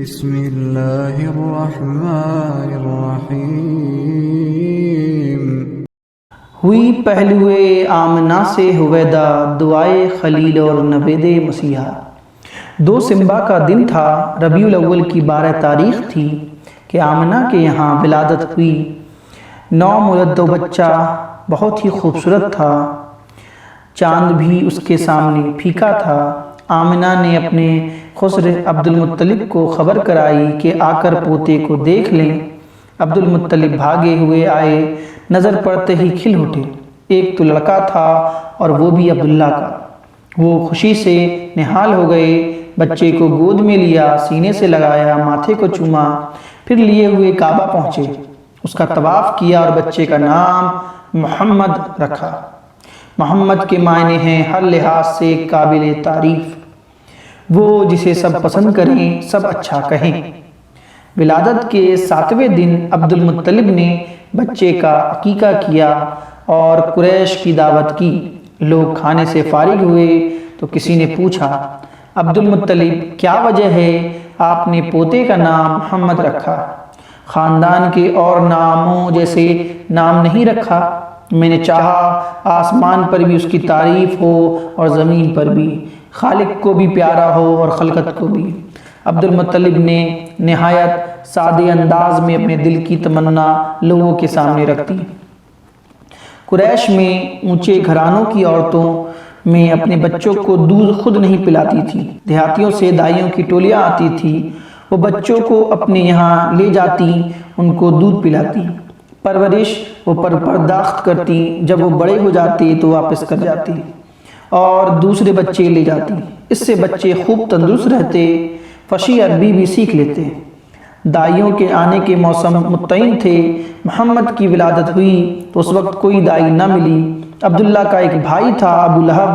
بسم اللہ الرحمن الرحیم۔ ہوئی پہلوئے آمنہ سے ہویدا، دعائے خلیل اور نوید مسیحا۔ 2 سمبا کا دن تھا، ربیع الاول کی 12 تاریخ تھی کہ آمنہ کے یہاں ولادت ہوئی۔ نومولود بچہ بہت ہی خوبصورت تھا، چاند بھی اس کے سامنے پھیکا تھا۔ آمنہ نے اپنے خسر عبد المطلب کو خبر کرائی کہ آ کر پوتے کو دیکھ لیں۔ عبد المطلب بھاگے ہوئے آئے، نظر پڑتے ہی کھل اٹھے۔ ایک تو لڑکا تھا اور وہ بھی عبداللہ کا۔ وہ خوشی سے نہال ہو گئے، بچے کو گود میں لیا، سینے سے لگایا، ماتھے کو چوما، پھر لیے ہوئے کعبہ پہنچے، اس کا طواف کیا اور بچے کا نام محمد رکھا۔ محمد کے معنی ہیں ہر لحاظ سے قابل تعریف، وہ جسے سب پسند کریں، سب اچھا کہیں۔ ولادت کے 7ویں دن عبد المطلب نے بچے کا عقیقہ کیا اور قریش کی دعوت کی۔ لوگ کھانے سے فارغ ہوئے تو کسی نے پوچھا، عبد المطلب کیا وجہ ہے آپ نے پوتے کا نام محمد رکھا؟ خاندان کے اور ناموں جیسے نام نہیں رکھا؟ میں نے چاہا آسمان پر بھی اس کی تعریف ہو اور زمین پر بھی، خالق کو بھی پیارا ہو اور خلقت کو بھی۔ عبد المطلب نے نہایت سادے انداز میں اپنے دل کی تمنا لوگوں کے سامنے رکھ دی۔ قریش میں اونچے گھرانوں کی عورتوں میں اپنے بچوں کو دودھ خود نہیں پلاتی تھی، دیہاتیوں سے دائیوں کی ٹولیاں آتی تھی، وہ بچوں کو اپنے یہاں لے جاتی، ان کو دودھ پلاتی، پرورش وہ پرداخت کرتی، جب وہ بڑے ہو جاتے تو واپس کر جاتی اور دوسرے بچے لے جاتی۔ اس سے بچے خوب تندرست رہتے، فصیح عربی بھی سیکھ لیتے۔ دائیوں کے آنے کے موسم متعین تھے۔ محمد کی ولادت ہوئی تو اس وقت کوئی دائی نہ ملی۔ عبداللہ کا ایک بھائی تھا ابو لہب،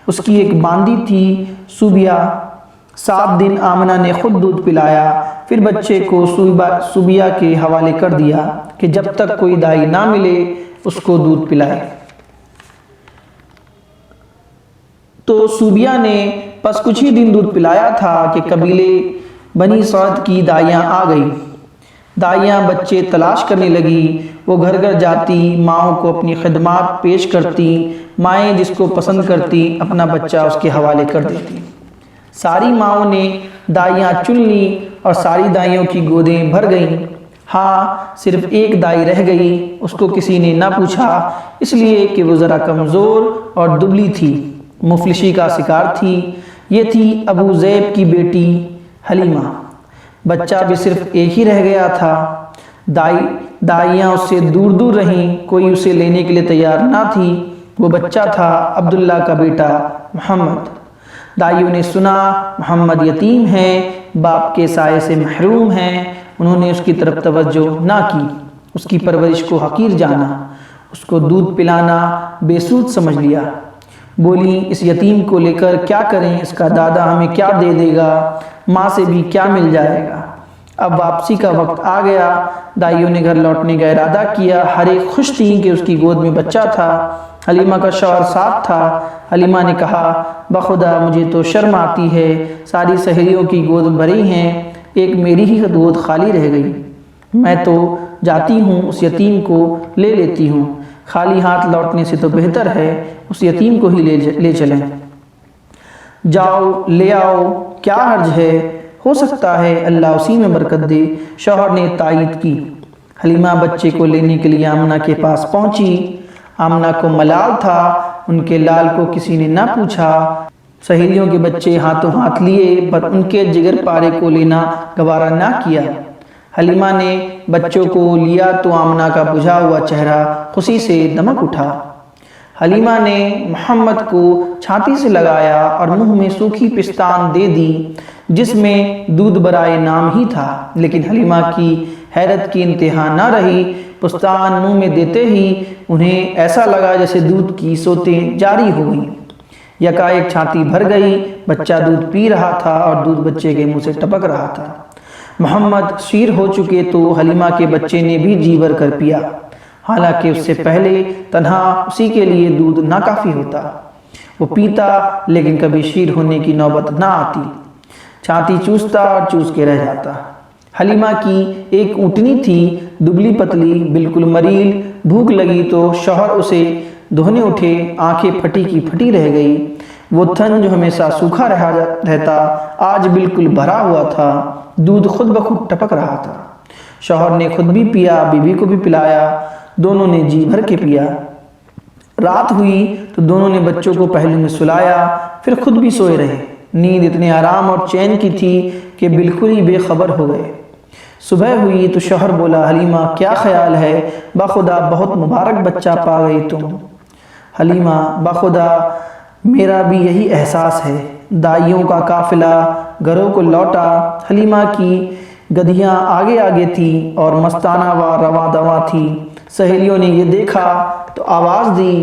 اس کی ایک باندی تھی سوبیہ۔ 7 دن آمنہ نے خود دودھ پلایا، پھر بچے کو سوبیہ کے حوالے کر دیا کہ جب تک کوئی دائی نہ ملے اس کو دودھ پلائے۔ تو سوبیہ نے پس کچھ ہی دن دودھ پلایا تھا کہ قبیلے بنی سعد کی دائیاں آ گئی۔ دائیاں بچے تلاش کرنے لگی، وہ گھر گھر جاتی، ماؤں کو اپنی خدمات پیش کرتی، مائیں جس کو پسند کرتی اپنا بچہ اس کے حوالے کر دیتی۔ ساری ماؤں نے دائیاں چن لی اور ساری دائیوں کی گودیں بھر گئیں۔ ہاں، صرف ایک دائی رہ گئی، اس کو کسی نے نہ پوچھا، اس لیے کہ وہ ذرا کمزور اور دبلی تھی، مفلسی کا شکار تھی۔ یہ تھی ابو ذئب کی بیٹی حلیمہ۔ بچہ بھی صرف ایک ہی رہ گیا تھا۔ دائیاں اس سے دور دور رہیں، کوئی اسے لینے کے لیے تیار نہ تھی۔ وہ بچہ تھا عبداللہ کا بیٹا محمد۔ دائیوں نے سنا محمد یتیم ہے، باپ کے سائے سے محروم ہے، انہوں نے اس کی طرف توجہ نہ کی، اس کی پرورش کو حقیر جانا، اس کو دودھ پلانا بے سود سمجھ لیا۔ بولی، اس یتیم کو لے کر کیا کریں، اس کا دادا ہمیں کیا دے دے گا، ماں سے بھی کیا مل جائے گا۔ اب واپسی کا وقت آ گیا، دائیوں نے گھر لوٹنے کا ارادہ کیا۔ ہر ایک خوش تھی کہ اس کی گود میں بچہ تھا۔ حلیمہ کا شوہر ساتھ تھا۔ حلیمہ نے کہا، بخدا مجھے تو شرم آتی ہے، ساری سہیلیوں کی گود بھری ہیں، ایک میری ہی گود خالی رہ گئی، میں تو جاتی ہوں اس یتیم کو لے لیتی ہوں، خالی ہاتھ لوٹنے سے تو بہتر ہے اس یتیم کو ہی لے چلیں۔ جاؤ لے آؤ، کیا حرج ہے، ہو سکتا ہے اللہ اسی میں برکت دے، شوہر نے تائید کی۔ حلیمہ بچے کو لینے کے لیے آمنہ کے پاس پہنچی۔ آمنہ کو ملال تھا، ان کے لال کو کسی نے نہ پوچھا۔ سہیلیوں کے بچے ہاتھوں ہاتھ لیے پر ان کے جگر پارے کو لینا گوارا نہ کیا۔ حلیمہ نے بچوں کو لیا تو آمنہ کا بجھا ہوا چہرہ خوشی سے دمک اٹھا۔ حلیمہ نے محمد کو چھاتی سے لگایا اور منہ میں سوکھی پستان دے دی جس میں دودھ برائے نام ہی تھا، لیکن حلیمہ کی حیرت کی انتہا نہ رہی۔ پستان منہ میں دیتے ہی انہیں ایسا لگا جیسے دودھ کی سوتیں جاری ہو گئیں۔ یکایک چھاتی بھر گئی، بچہ دودھ پی رہا تھا اور دودھ بچے کے منہ سے ٹپک رہا تھا۔ محمد شیر ہو چکے تو حلیمہ کے بچے نے بھی جی بھر کر پیا، حالانکہ اس سے پہلے تنہا اسی کے لیے دودھ ناکافی ہوتا، وہ پیتا لیکن کبھی شیر ہونے کی نوبت نہ آتی۔ چھاتی چوستا اور چوس کے رہ جاتا۔ حلیمہ کی ایک اونٹنی تھی، دبلی پتلی، بالکل مریل۔ بھوک لگی تو شوہر اسے دھونے اٹھے، آنکھیں پھٹی کی پھٹی رہ گئی۔ وہ تھن جو ہمیشہ سوکھا رہتا آج بالکل بھرا ہوا تھا، دودھ خود بخود ٹپک رہا تھا۔ شوہر نے خود بھی پیا، بیوی کو بھی پلایا، دونوں نے جی بھر کے پیا۔ رات ہوئی تو دونوں نے بچوں کو پہلو میں سلایا، پھر خود بھی سوئے رہے۔ نیند اتنے آرام اور چین کی تھی کہ بالکل ہی بے خبر ہو گئے۔ صبح ہوئی تو شوہر بولا، حلیمہ کیا خیال ہے؟ بخدا بہت مبارک بچہ پا گئی تم۔ حلیمہ، بخدا میرا بھی یہی احساس ہے۔ دائیوں کا قافلہ گھروں کو لوٹا۔ حلیمہ کی گدھیاں آگے آگے تھی اور مستانہ و رواں دواں تھی۔ سہیلیوں نے یہ دیکھا تو آواز دی،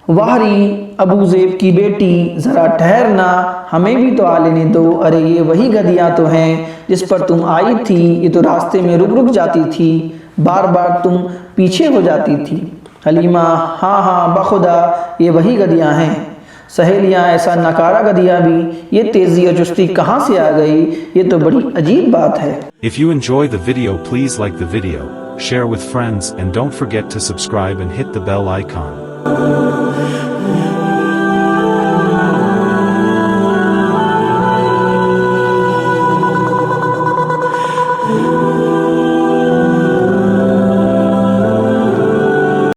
واہری ابو زیب کی بیٹی، ذرا ٹھہرنا، ہمیں بھی تو آ لینے دو۔ ارے یہ وہی گدھیاں تو ہیں جس پر تم آئی تھی، یہ تو راستے میں رک جاتی تھی، بار بار تم پیچھے ہو جاتی تھی۔ حلیمہ، ہاں ہاں بخدا یہ وہی گدھیاں ہیں۔ سہیلیاں، ایسا نکارا گدھیا بھی، یہ تیزی اور چستی کہاں سے آ گئی؟ یہ تو بڑی عجیب بات ہے۔ If you enjoy the video, please like the video, share with friends, and don't forget to subscribe and hit the bell icon.